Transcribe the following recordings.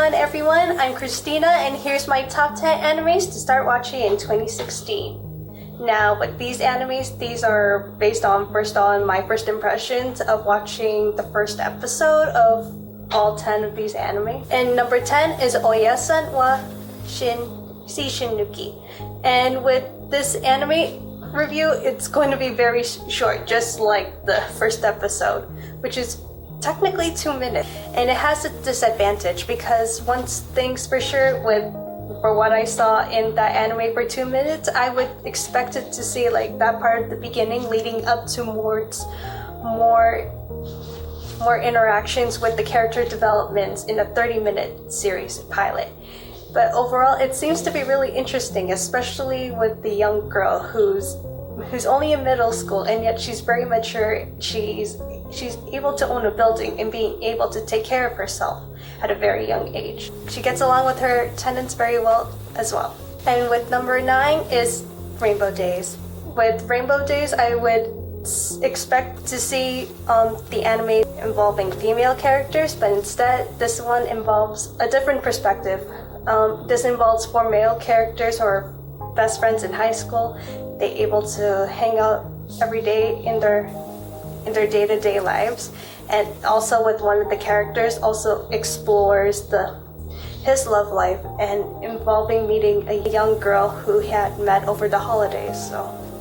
on everyone, I'm Christina and here's my top 10 animes to start watching in 2016. Now with these animes, these are based on my first impressions of watching the first episode of all 10 of these anime. And number 10 is Ooyasan wa Shishunki. And with this anime review, it's going to be very short, just like the first episode, which is technically 2 minutes. And it has a disadvantage because one thing's for sure for what I saw in that anime for 2 minutes, I would expect it to see like that part at the beginning leading up to more interactions with the character developments in a 30-minute series pilot. But overall, it seems to be really interesting, especially with the young girl who's only in middle school and yet she's very mature. She's able to own a building and being able to take care of herself at a very young age. She gets along with her tenants very well as well. And with number 9 is Rainbow Days. With Rainbow Days, I would expect to see the anime involving female characters, but instead this one involves a different perspective. This involves 4 male characters who are best friends in high school. They're able to hang out every day in their day-to-day lives, and also with one of the characters also explores his love life and involving meeting a young girl who he had met over the holidays.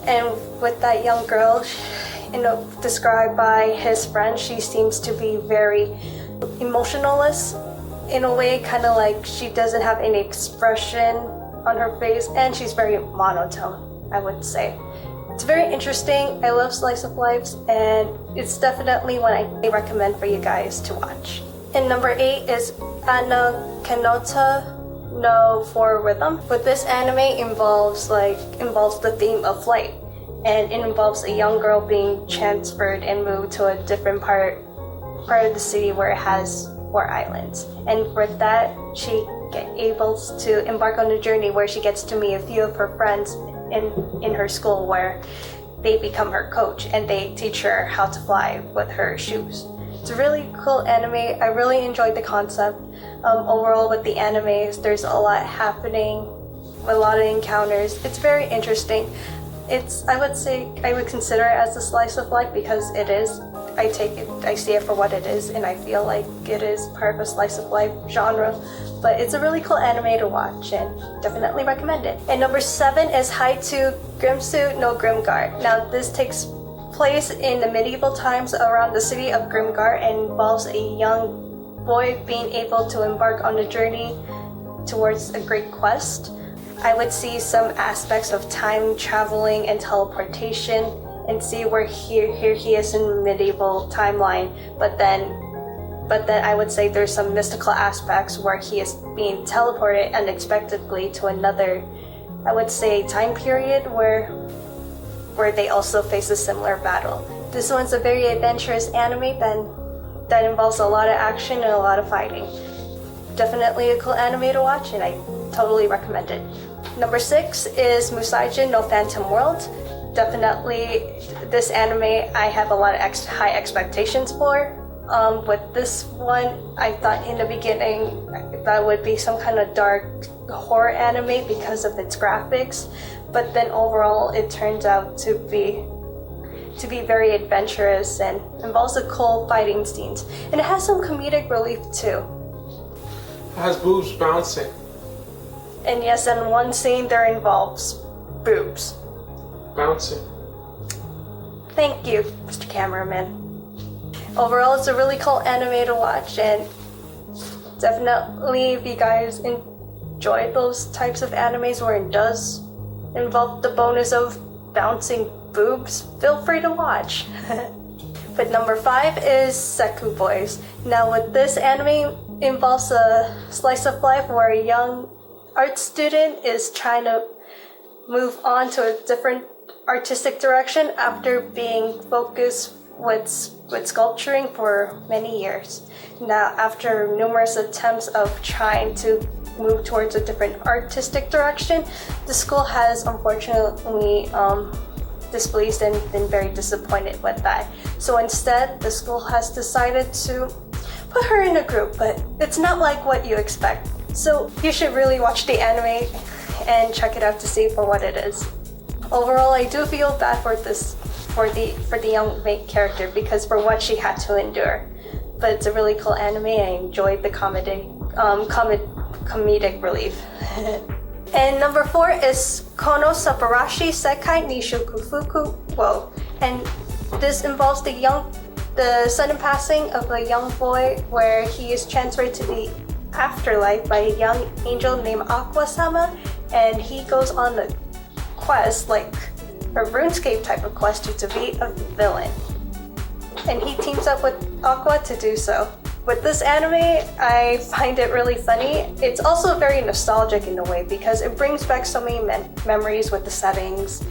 And with that young girl, described by his friend, she seems to be very emotionless in a way, kind of like she doesn't have any expression on her face, and she's very monotone, I would say. It's very interesting. I love slice of lives, and it's definitely one I recommend for you guys to watch. And number 8 is Kanata no for Rhythm. But this anime involves the theme of flight, and it involves a young girl being transferred and moved to a different part of the city where it has 4 islands. And for that, she gets able to embark on a journey where she gets to meet a few of her friends in her school, where they become her coach and they teach her how to fly with her shoes. It's a really cool anime. I really enjoyed the concept. Overall with the animes, there's a lot happening, a lot of encounters. It's very interesting. I would consider it as a slice of life because it is. I see it for what it is, and I feel like it is part of a slice of life genre. But it's a really cool anime to watch and definitely recommend it. And number 7 is Haitu Grimsou no Grimgar. Now this takes place in the medieval times around the city of Grimgar and involves a young boy being able to embark on a journey towards a great quest. I would see some aspects of time traveling and teleportation and see where here he is in medieval timeline, but then I would say there's some mystical aspects where he is being teleported unexpectedly to another, I would say, time period where they also face a similar battle. This one's a very adventurous anime that involves a lot of action and a lot of fighting. Definitely a cool anime to watch, and I totally recommend it. Number 6 is Musaigen no Phantom World. Definitely this anime I have a lot of high expectations for. With this one, I thought in the beginning that would be some kind of dark horror anime because of its graphics, but then overall it turns out to be very adventurous and involves a cool fighting scenes, and it has some comedic relief too. It has boobs bouncing. And yes, in one scene there involves boobs bouncing. Thank you, Mr. Cameraman. Overall, it's a really cool anime to watch, and definitely if you guys enjoy those types of animes where it does involve the bonus of bouncing boobs, feel free to watch. But number 5 is Sekkou Boys. Now with this anime involves a slice of life where a young art student is trying to move on to a different artistic direction after being focused with sculpturing for many years. Now, after numerous attempts of trying to move towards a different artistic direction, the school has unfortunately displeased and been very disappointed with that. So instead, the school has decided to put her in a group, but it's not like what you expect. So you should really watch the anime and check it out to see for what it is. Overall, I do feel bad for the young main character because for what she had to endure. But it's a really cool anime. I enjoyed the comedic relief. And number 4 is Kono Subarashii Sekai ni Shukufuku. Whoa. And this involves the sudden passing of a young boy where he is transferred to the afterlife by a young angel named Aqua-sama, and he goes on the quest, like a RuneScape type of quest, to defeat a villain. And he teams up with Aqua to do so. With this anime, I find it really funny. It's also very nostalgic in a way because it brings back so many memories with the settings,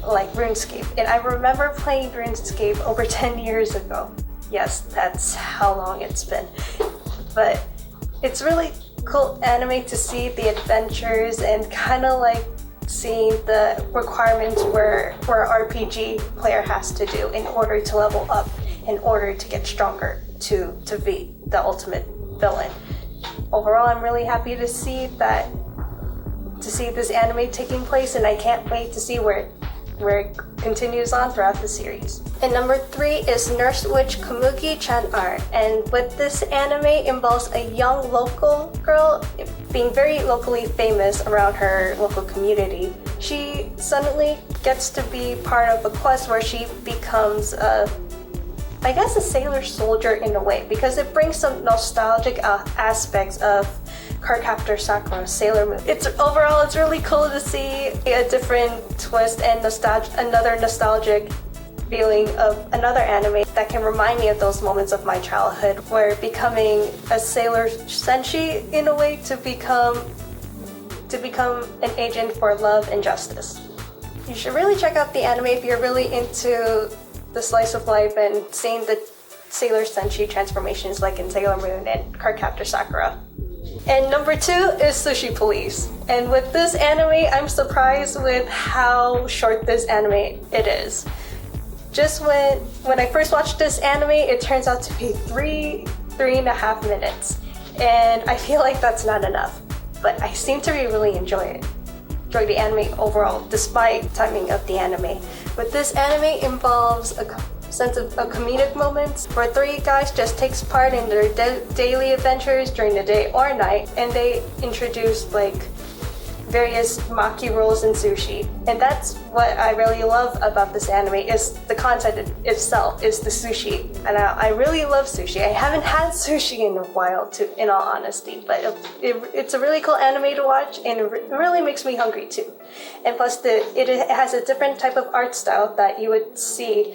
like RuneScape. And I remember playing RuneScape over 10 years ago. Yes, that's how long it's been. But it's really cool anime to see the adventures and kind of like seeing the requirements where RPG player has to do in order to level up, in order to get stronger to beat the ultimate villain. Overall, I'm really happy to see this anime taking place, and I can't wait to see where it continues on throughout the series. And number 3 is Nurse Witch Komugi-chan art, and with this anime involves a young local girl being very locally famous around her local community. She suddenly gets to be part of a quest where she becomes a sailor soldier in a way, because it brings some nostalgic aspects of Cardcaptor Sakura's Sailor Moon. It's really cool to see a different twist and another nostalgic feeling of another anime that can remind me of those moments of my childhood, where becoming a sailor senshi in a way to become an agent for love and justice. You should really check out the anime if you're really into the slice of life and seeing the Sailor Senshi transformations like in Sailor Moon and Cardcaptor Sakura. And number 2 is Sushi Police. And with this anime, I'm surprised with how short this anime it is. Just when I first watched this anime, it turns out to be 3.5 minutes. And I feel like that's not enough. But I seem to really enjoy the anime overall, despite timing of the anime. But this anime involves a sense of comedic moments where 3 guys just takes part in their daily adventures during the day or night, and they introduce like various maki rolls in sushi. And that's what I really love about this anime, is the content itself, is the sushi. And I really love sushi. I haven't had sushi in a while, in all honesty, but it's a really cool anime to watch, and it really makes me hungry too. And plus it has a different type of art style that you would see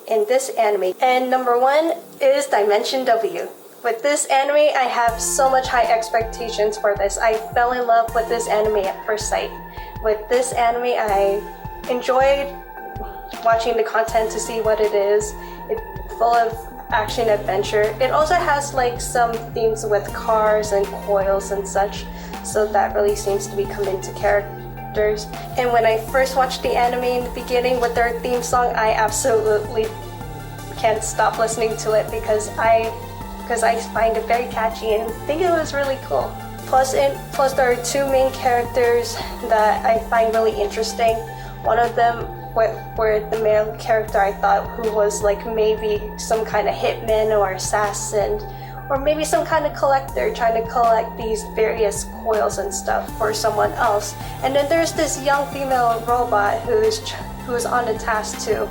in this anime. And number 1 is Dimension W. With this anime, I have so much high expectations for this. I fell in love with this anime at first sight. With this anime, I enjoyed watching the content to see what it is. It's full of action adventure. It also has like some themes with cars and coils and such, so that really seems to be coming to characters. And when I first watched the anime in the beginning with their theme song, I absolutely can't stop listening to it because I find it very catchy and think it was really cool. Plus there are 2 main characters that I find really interesting. One of them where the male character I thought who was like maybe some kind of hitman or assassin, or maybe some kind of collector trying to collect these various coils and stuff for someone else. And then there's this young female robot who's on the task too,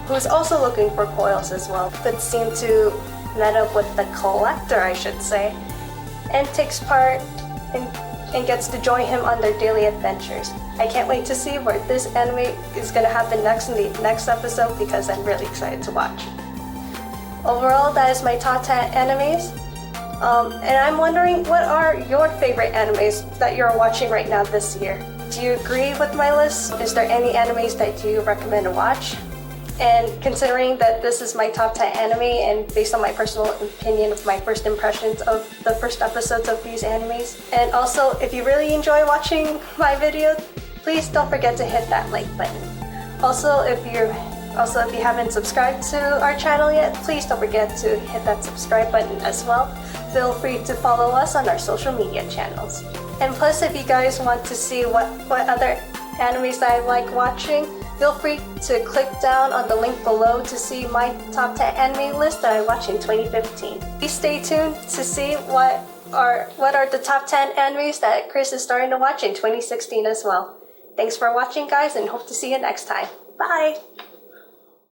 who's also looking for coils as well, but seemed to met up with the collector, I should say, and takes part and gets to join him on their daily adventures. I can't wait to see where this anime is going to happen next in the next episode, because I'm really excited to watch. Overall, that is my top 10 animes. And I'm wondering, what are your favorite animes that you're watching right now this year? Do you agree with my list? Is there any animes that you recommend to watch? And considering that this is my top 10 anime, and based on my personal opinion of my first impressions of the first episodes of these animes, and also if you really enjoy watching my video, please don't forget to hit that like button. Also, if you're Also, if you haven't subscribed to our channel yet, please don't forget to hit that subscribe button as well. Feel free to follow us on our social media channels. And plus, if you guys want to see what other animes that I like watching, feel free to click down on the link below to see my top 10 anime list that I watched in 2015. Please stay tuned to see what are the top 10 animes that Chris is starting to watch in 2016 as well. Thanks for watching, guys, and hope to see you next time. Bye!